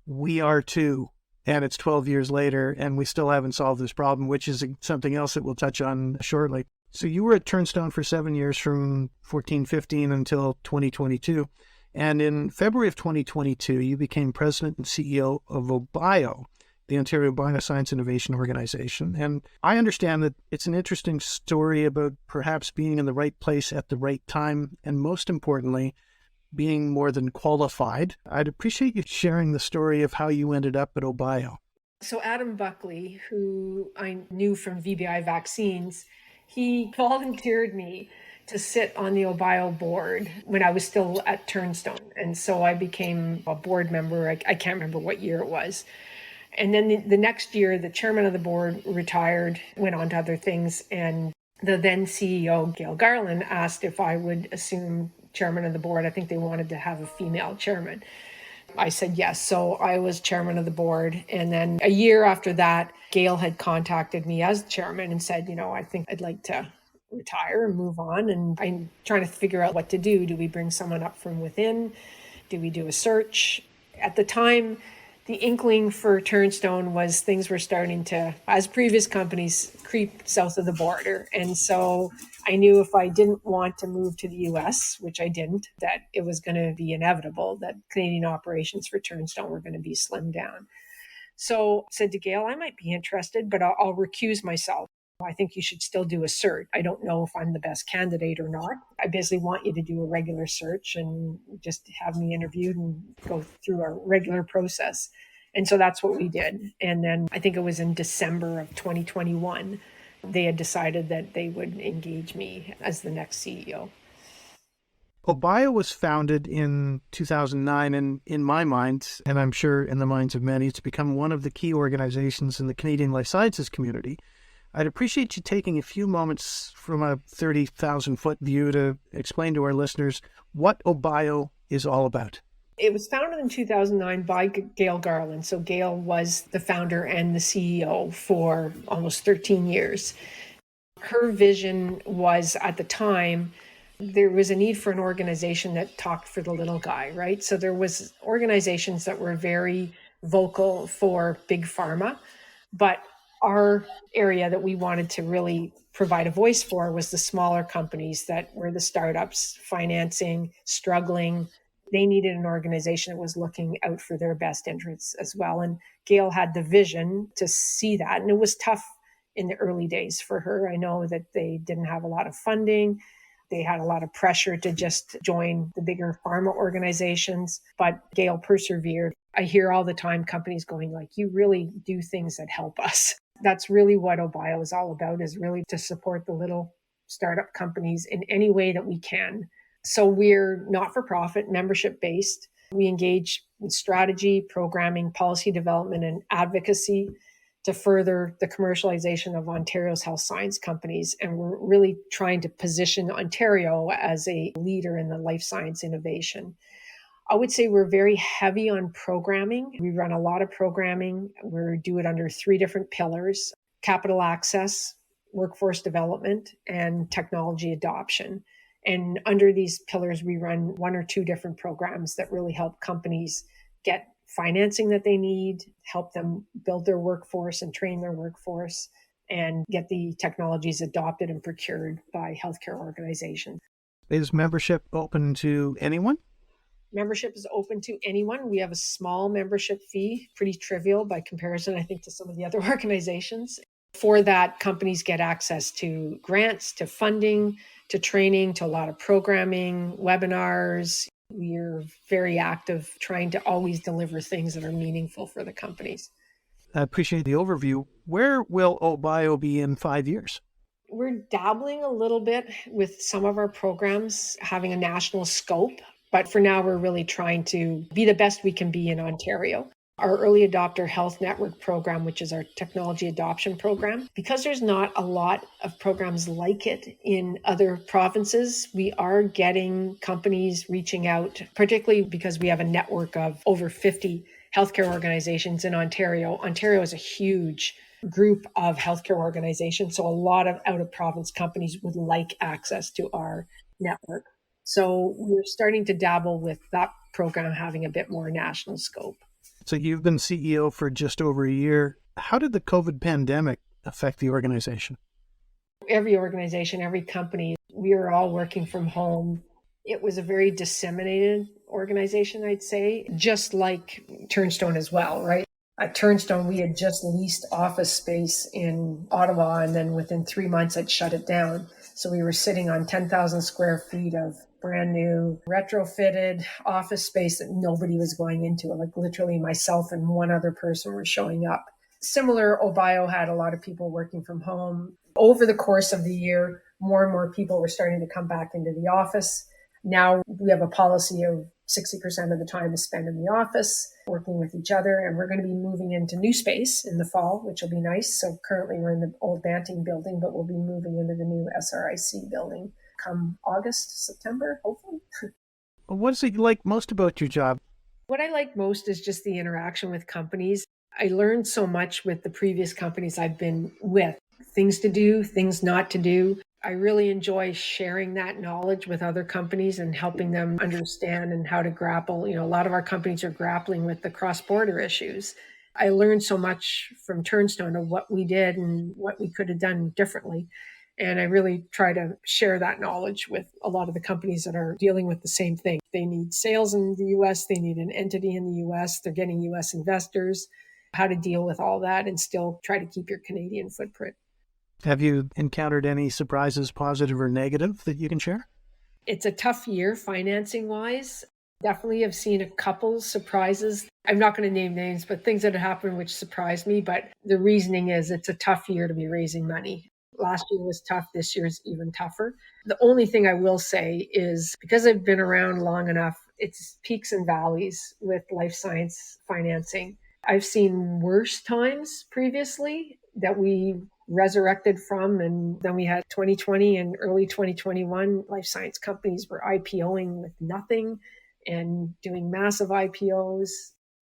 we are too. And it's 12 years later, and we still haven't solved this problem, which is something else that we'll touch on shortly. So you were at Turnstone for 7 years, from 14-15 until 2022. And in February of 2022, you became president and CEO of Obio, the Ontario Bioscience Innovation Organization. And I understand that it's an interesting story about perhaps being in the right place at the right time, and most importantly, being more than qualified. I'd appreciate you sharing the story of how you ended up at Obio. So Adam Buckley, who I knew from VBI Vaccines, he volunteered me to sit on the Obio board when I was still at Turnstone. And so I became a board member. I can't remember what year it was. And then the next year, the chairman of the board retired, went on to other things. And the then CEO, Gail Garland, asked if I would assume chairman of the board. I think they wanted to have a female chairman. I said yes. So I was chairman of the board. And then a year after that, Gail had contacted me as chairman and said, I think I'd like to retire and move on. And I'm trying to figure out what to do. Do we bring someone up from within? Do we do a search? At the time, the inkling for Turnstone was things were starting to, as previous companies, creep south of the border. And so I knew if I didn't want to move to the US, which I didn't, that it was going to be inevitable that Canadian operations for Turnstone were going to be slimmed down. So I said to Gail, I might be interested, but I'll recuse myself. I think you should still do a search. I don't know if I'm the best candidate or not. I basically want you to do a regular search and just have me interviewed and go through our regular process. And so that's what we did. And then I think it was in December of 2021, they had decided that they would engage me as the next CEO. Obio was founded in 2009, and in my mind, and I'm sure in the minds of many, it's become one of the key organizations in the Canadian life sciences community. I'd appreciate you taking a few moments from a 30,000-foot view to explain to our listeners what Obio is all about. It was founded in 2009 by Gail Garland. So Gail was the founder and the CEO for almost 13 years. Her vision was, at the time, there was a need for an organization that talked for the little guy, right? So there was organizations that were very vocal for big pharma, but our area that we wanted to really provide a voice for was the smaller companies that were the startups, financing, struggling. They needed an organization that was looking out for their best interests as well. And Gail had the vision to see that. And it was tough in the early days for her. I know that they didn't have a lot of funding. They had a lot of pressure to just join the bigger pharma organizations, but Gail persevered. I hear all the time companies going like, you really do things that help us. That's really what Obio is all about, is really to support the little startup companies in any way that we can. So we're not-for-profit, membership-based. We engage in strategy, programming, policy development, and advocacy. to further the commercialization of Ontario's health science companies. And we're really trying to position Ontario as a leader in the life science innovation. I would say we're very heavy on programming. We run a lot of programming. We do it under three different pillars: capital access, workforce development, and technology adoption. And under these pillars, we run one or two different programs that really help companies get financing that they need, help them build their workforce and train their workforce, and get the technologies adopted and procured by healthcare organizations. Is membership open to anyone? Membership is open to anyone. We have a small membership fee, pretty trivial by comparison, I think, to some of the other organizations. For that, companies get access to grants, to funding, to training, to a lot of programming, webinars. We're very active trying to always deliver things that are meaningful for the companies. I appreciate the overview. Where will Obio be in 5 years? We're dabbling a little bit with some of our programs having a national scope, but for now, we're really trying to be the best we can be in Ontario. Our Early Adopter Health Network program, which is our technology adoption program, because there's not a lot of programs like it in other provinces, we are getting companies reaching out, particularly because we have a network of over 50 healthcare organizations in Ontario. Ontario is a huge group of healthcare organizations, so a lot of out-of-province companies would like access to our network. So we're starting to dabble with that program having a bit more national scope. So you've been CEO for just over a year. How did the COVID pandemic affect the organization? Every organization, every company, we are all working from home. It was a very disseminated organization, I'd say, just like Turnstone as well, right? At Turnstone, we had just leased office space in Ottawa, and then within 3 months, I'd shut it down. So we were sitting on 10,000 square feet of brand new retrofitted office space that nobody was going into. Like literally myself and one other person were showing up. Similar, Obio had a lot of people working from home. Over the course of the year, more and more people were starting to come back into the office. Now we have a policy of 60% of the time is spent in the office working with each other. And we're going to be moving into new space in the fall, which will be nice. So currently we're in the old Banting building, but we'll be moving into the new SRIC building come August, September, hopefully. What is it you like most about your job? What I like most is just the interaction with companies. I learned so much with the previous companies I've been with. Things to do, things not to do. I really enjoy sharing that knowledge with other companies and helping them understand and how to grapple. A lot of our companies are grappling with the cross-border issues. I learned so much from Turnstone of what we did and what we could have done differently. And I really try to share that knowledge with a lot of the companies that are dealing with the same thing. They need sales in the US, they need an entity in the US, they're getting US investors, how to deal with all that and still try to keep your Canadian footprint. Have you encountered any surprises, positive or negative, that you can share? It's a tough year financing wise. Definitely have seen a couple surprises. I'm not going to name names, but things that have happened which surprised me. But the reasoning is it's a tough year to be raising money. Last year was tough. This year's even tougher. The only thing I will say is because I've been around long enough, it's peaks and valleys with life science financing. I've seen worse times previously that we resurrected from. And then we had 2020 and early 2021, life science companies were IPOing with nothing and doing massive IPOs.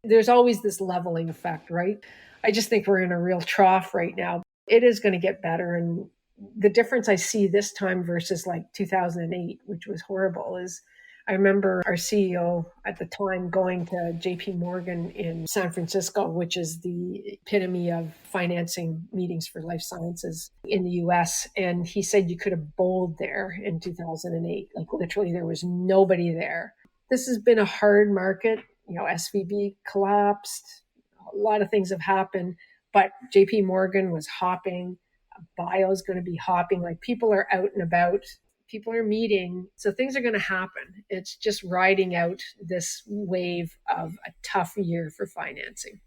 There's always this leveling effect, right? I just think we're in a real trough right now. It is going to get better. And the difference I see this time versus like 2008, which was horrible, is I remember our CEO at the time going to JP Morgan in San Francisco, which is the epitome of financing meetings for life sciences in the US. And he said you could have bowled there in 2008. Like literally there was nobody there. This has been a hard market. SVB collapsed. A lot of things have happened, but JP Morgan was hopping. Bio is going to be hopping. Like people are out and about. People are meeting. So things are going to happen. It's just riding out this wave of a tough year for financing.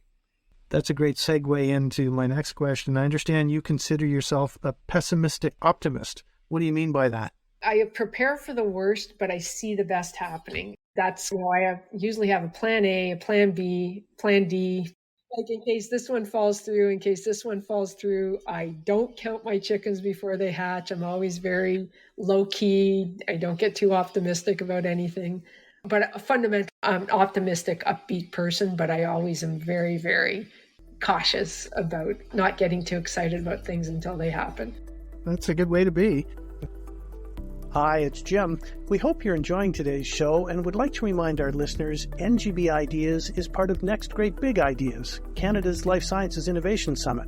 That's a great segue into my next question. I understand you consider yourself a pessimistic optimist. What do you mean by that? I prepare for the worst, but I see the best happening. That's, I usually have a plan A, a plan B, plan D. Like in case this one falls through, in case this one falls through, I don't count my chickens before they hatch. I'm always very low key. I don't get too optimistic about anything. But fundamentally, I'm an optimistic, upbeat person, but I always am very, very cautious about not getting too excited about things until they happen. That's a good way to be. Hi, it's Jim. We hope you're enjoying today's show and would like to remind our listeners NGB Ideas is part of Next Great Big Ideas, Canada's Life Sciences Innovation Summit.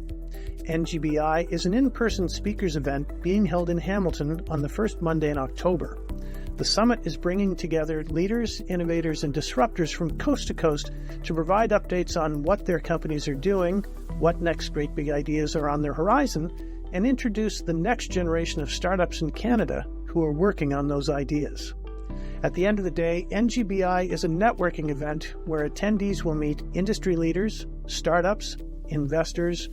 NGBI is an in-person speakers event being held in Hamilton on the first Monday in October. The summit is bringing together leaders, innovators, and disruptors from coast to coast to provide updates on what their companies are doing, what next great big ideas are on their horizon, and introduce the next generation of startups in Canada who are working on those ideas. At the end of the day, NGBI is a networking event where attendees will meet industry leaders, startups, investors,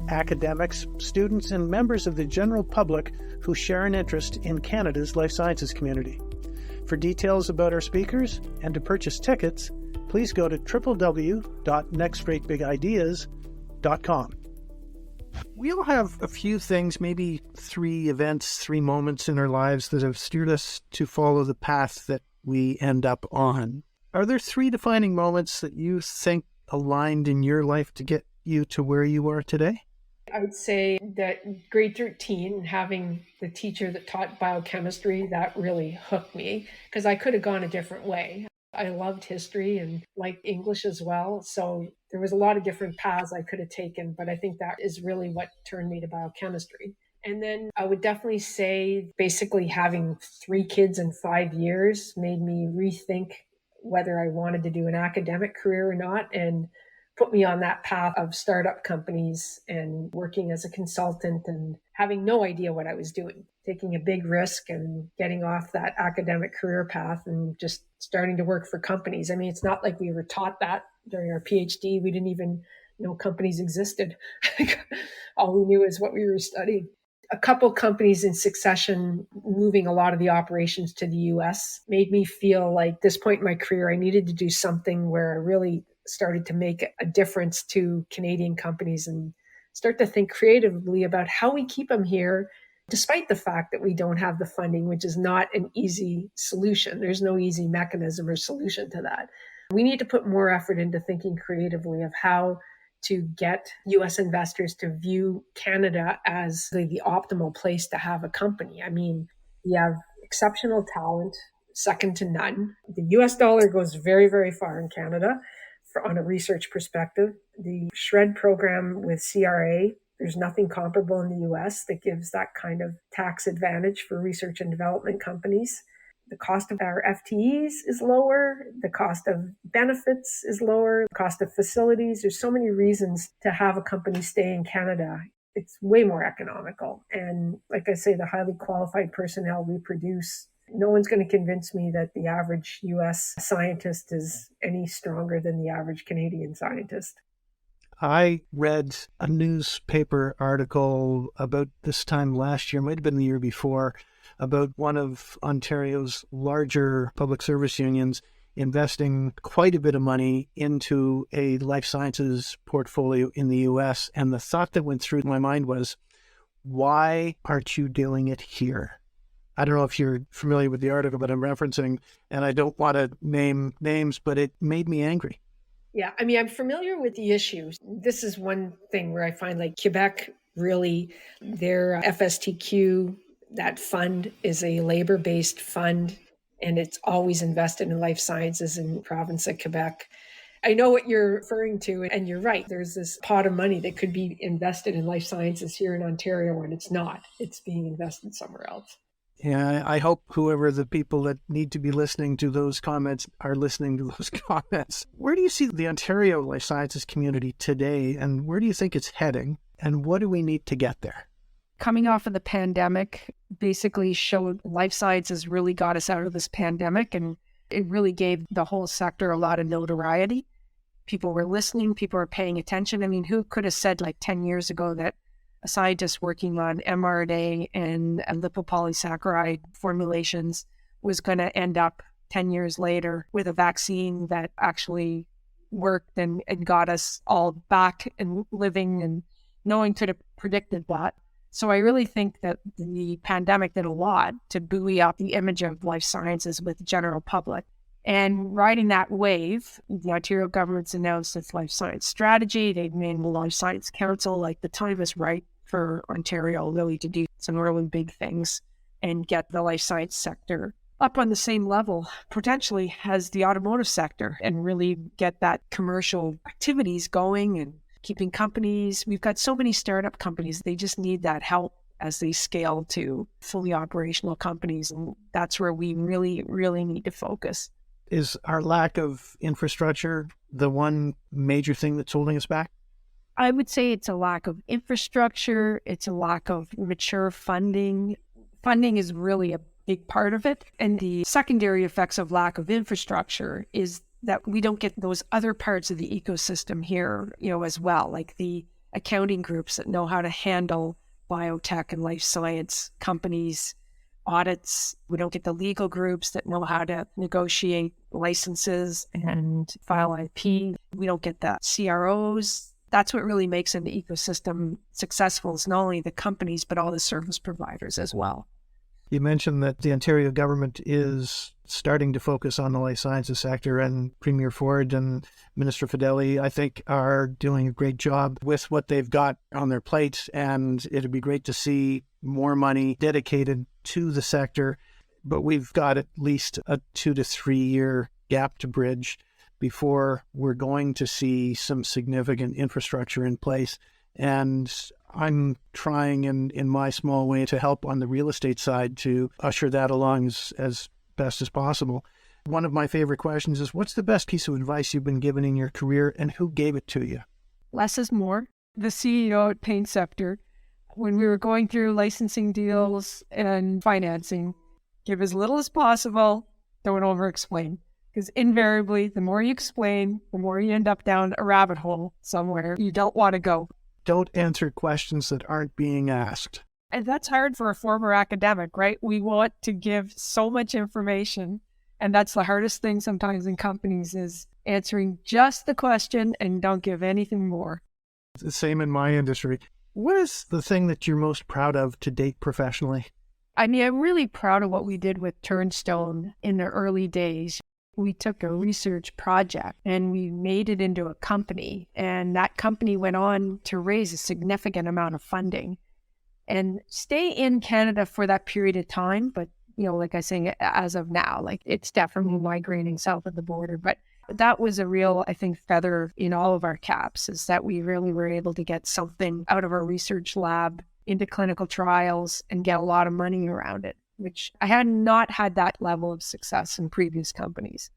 academics, students, and members of the general public who share an interest in Canada's life sciences community. For details about our speakers and to purchase tickets, please go to www.nextgreatbigideas.com. We all have a few things, maybe 3 events, 3 moments in our lives that have steered us to follow the path that we end up on. Are there 3 defining moments that you think aligned in your life to get you to where you are today? I would say that grade 13, having the teacher that taught biochemistry, that really hooked me because I could have gone a different way. I loved history and liked English as well. So there was a lot of different paths I could have taken, but I think that is really what turned me to biochemistry. And then I would definitely say basically having 3 kids in 5 years made me rethink whether I wanted to do an academic career or not, and put me on that path of startup companies and working as a consultant and having no idea what I was doing, taking a big risk and getting off that academic career path and just starting to work for companies. I mean, it's not like we were taught that during our PhD. We didn't even know companies existed. All we knew is what we were studying. A couple companies in succession moving a lot of the operations to the US made me feel like this point in my career, I needed to do something where I really started to make a difference to Canadian companies and start to think creatively about how we keep them here, despite the fact that we don't have the funding, which is not an easy solution. There's no easy mechanism or solution to that. We need to put more effort into thinking creatively of how to get US investors to view Canada as the optimal place to have a company. I mean, we have exceptional talent, second to none. The US dollar goes very, very far in Canada on a research perspective. The SHRED program with CRA, there's nothing comparable in the US that gives that kind of tax advantage for research and development companies. The cost of our FTEs is lower. The cost of benefits is lower. The cost of facilities. There's so many reasons to have a company stay in Canada. It's way more economical. And like I say, the highly qualified personnel we produce, no one's going to convince me that the average US scientist is any stronger than the average Canadian scientist. I read a newspaper article about this time last year, might have been the year before, about one of Ontario's larger public service unions investing quite a bit of money into a life sciences portfolio in the US. And the thought that went through my mind was, why aren't you doing it here? I don't know if you're familiar with the article that I'm referencing, and I don't want to name names, but it made me angry. Yeah, I mean, I'm familiar with the issues. This is one thing where I find like Quebec really, their FSTQ, that fund is a labor-based fund, and it's always invested in life sciences in the province of Quebec. I know what you're referring to, and you're right. There's this pot of money that could be invested in life sciences here in Ontario, and it's not. It's being invested somewhere else. Yeah, I hope whoever the people that need to be listening to those comments are listening to those comments. Where do you see the Ontario life sciences community today, and where do you think it's heading, and what do we need to get there? Coming off of the pandemic basically showed life sciences really got us out of this pandemic, and it really gave the whole sector a lot of notoriety. People were listening, people were paying attention. I mean, who could have said like 10 years ago that a scientist working on mRNA and lipopolysaccharide formulations was going to end up 10 years later with a vaccine that actually worked and got us all back and living, and no one could have predicted that. So I really think that the pandemic did a lot to buoy up the image of life sciences with the general public. And riding that wave, the Ontario government's announced its life science strategy. They've named the Life Science Council. Like, the time is right for Ontario really to do some really big things and get the life science sector up on the same level, potentially, as the automotive sector, and really get that commercial activities going and keeping companies. We've got so many startup companies. They just need that help as they scale to fully operational companies. And that's where we really, really need to focus. Is our lack of infrastructure the one major thing that's holding us back? I would say it's a lack of infrastructure. It's a lack of mature funding. Funding is really a big part of it. And the secondary effects of lack of infrastructure is that we don't get those other parts of the ecosystem here, as well, like the accounting groups that know how to handle biotech and life science companies, audits. We don't get the legal groups that know how to negotiate licenses and file IP. We don't get the CROs. That's what really makes an ecosystem successful, is not only the companies, but all the service providers as well. You mentioned that the Ontario government is starting to focus on the life sciences sector, and Premier Ford and Minister Fedeli, I think, are doing a great job with what they've got on their plate. And it'd be great to see more money dedicated to the sector. But we've got at least a 2 to 3 year gap to bridge before we're going to see some significant infrastructure in place. And I'm trying in my small way to help on the real estate side to usher that along as best as possible. One of my favorite questions is, what's the best piece of advice you've been given in your career, and who gave it to you? Less is more. The CEO at Paint Scepter, when we were going through licensing deals and financing, give as little as possible, don't over-explain. Because invariably, the more you explain, the more you end up down a rabbit hole somewhere you don't want to go. Don't answer questions that aren't being asked. And that's hard for a former academic, right? We want to give so much information. And that's the hardest thing sometimes in companies, is answering just the question and don't give anything more. It's the same in my industry. What is the thing that you're most proud of to date professionally? I mean, I'm really proud of what we did with Turnstone in the early days. We took a research project and we made it into a company, and that company went on to raise a significant amount of funding and stay in Canada for that period of time. But, like I say, as of now, like, it's definitely migrating south of the border. But that was a real, I think, feather in all of our caps, is that we really were able to get something out of our research lab into clinical trials and get a lot of money around it, which I had not had that level of success in previous companies.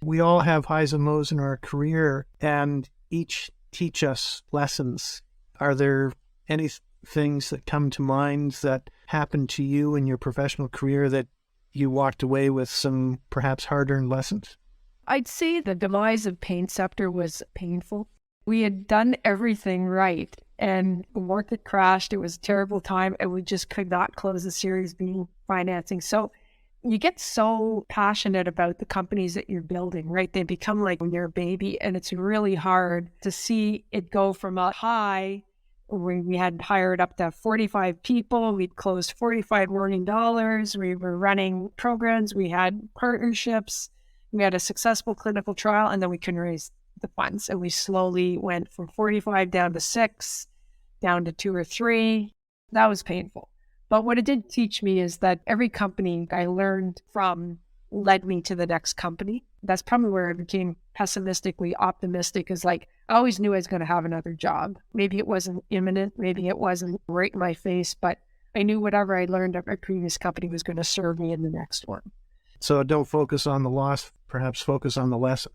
We all have highs and lows in our career, and each teach us lessons. Are there any things that come to mind that happened to you in your professional career that you walked away with some perhaps hard-earned lessons? I'd say the demise of Paint Scepter was painful. We had done everything right, and the market crashed. It was a terrible time, and we just could not close the Series B financing. So you get so passionate about the companies that you're building, right? They become like your baby, and it's really hard to see it go from a high where we had hired up to 45 people. We'd closed $45 million. We were running programs. We had partnerships. We had a successful clinical trial, and then we couldn't raise the funds. And we slowly went from 45 down to 6, down to 2 or 3. That was painful. But what it did teach me is that every company I learned from led me to the next company. That's probably where I became pessimistically optimistic, is like, I always knew I was going to have another job. Maybe it wasn't imminent. Maybe it wasn't right in my face, but I knew whatever I learned at my previous company was going to serve me in the next one. So don't focus on the loss, perhaps focus on the lesson.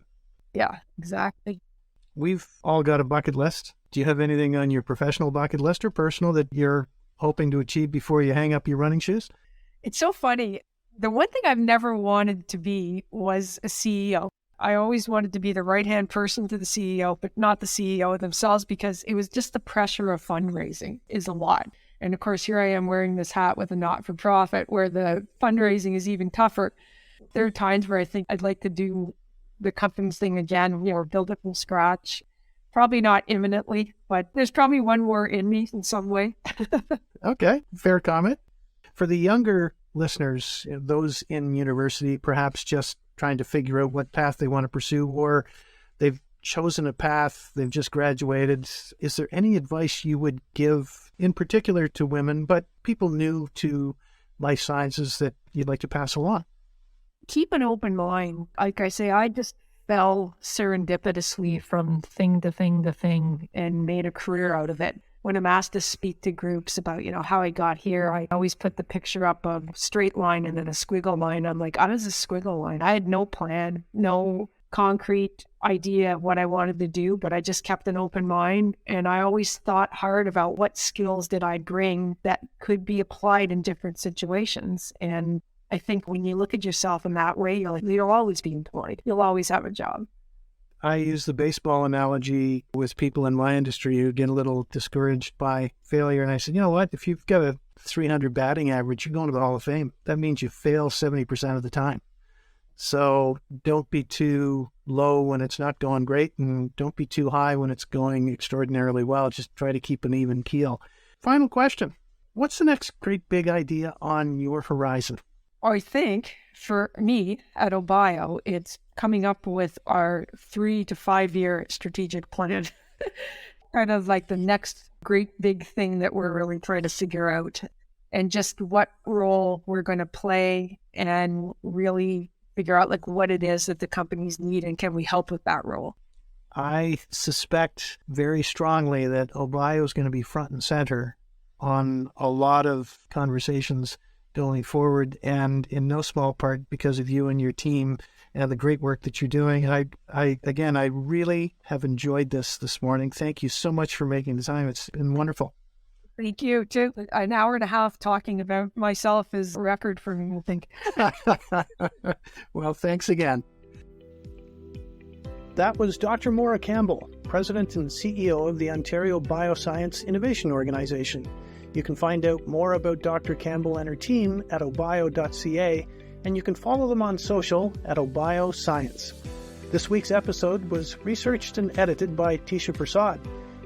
Yeah, exactly. We've all got a bucket list. Do you have anything on your professional bucket list or personal that you're hoping to achieve before you hang up your running shoes? It's so funny. The one thing I've never wanted to be was a CEO. I always wanted to be the right-hand person to the CEO, but not the CEO themselves, because it was just the pressure of fundraising is a lot. And of course, here I am wearing this hat with a not-for-profit where the fundraising is even tougher. There are times where I think I'd like to do the company's thing again, build it from scratch. Probably not imminently, but there's probably one more in me in some way. Okay, fair comment. For the younger listeners, those in university, perhaps just trying to figure out what path they want to pursue, or they've chosen a path, they've just graduated, is there any advice you would give in particular to women, but people new to life sciences that you'd like to pass along? Keep an open mind. Like I say, I just fell serendipitously from thing to thing to thing and made a career out of it. When I'm asked to speak to groups about, how I got here, I always put the picture up of a straight line and then a squiggle line. I'm like, I was a squiggle line. I had no plan, no concrete idea of what I wanted to do, but I just kept an open mind. And I always thought hard about what skills did I bring that could be applied in different situations. And I think when you look at yourself in that way, you'll always be employed. You'll always have a job. I use the baseball analogy with people in my industry who get a little discouraged by failure. And I said, you know what? If you've got a 300 batting average, you're going to the Hall of Fame. That means you fail 70% of the time. So don't be too low when it's not going great, and don't be too high when it's going extraordinarily well. Just try to keep an even keel. Final question. What's the next great big idea on your horizon? I think for me at Obio, it's coming up with our 3 to 5 year strategic plan. Kind of like the next great big thing that we're really trying to figure out, and just what role we're going to play, and really figure out what it is that the companies need and can we help with that role. I suspect very strongly that Obio is going to be front and center on a lot of conversations going forward, and in no small part because of you and your team and the great work that you're doing. And I really have enjoyed this morning. Thank you so much for making the time. It's been wonderful. Thank you, too. An hour and a half talking about myself is a record for me, I think. Well, thanks again. That was Dr. Maura Campbell, President and CEO of the Ontario Bioscience Innovation Organization. You can find out more about Dr. Campbell and her team at obio.ca, and you can follow them on social at Bioscience. This week's episode was researched and edited by Tisha Prasad.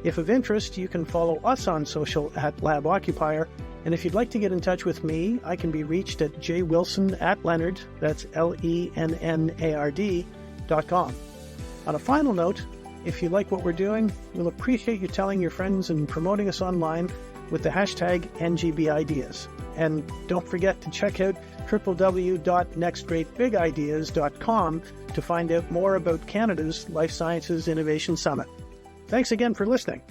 If of interest, you can follow us on social at Lab Occupier, and if you'd like to get in touch with me, I can be reached at jwilson@Leonard, that's LENNARD.com. On a final note, if you like what we're doing, we'll appreciate you telling your friends and promoting us online with the hashtag NGBideas. And don't forget to check out www.nextgreatbigideas.com to find out more about Canada's Life Sciences Innovation Summit. Thanks again for listening.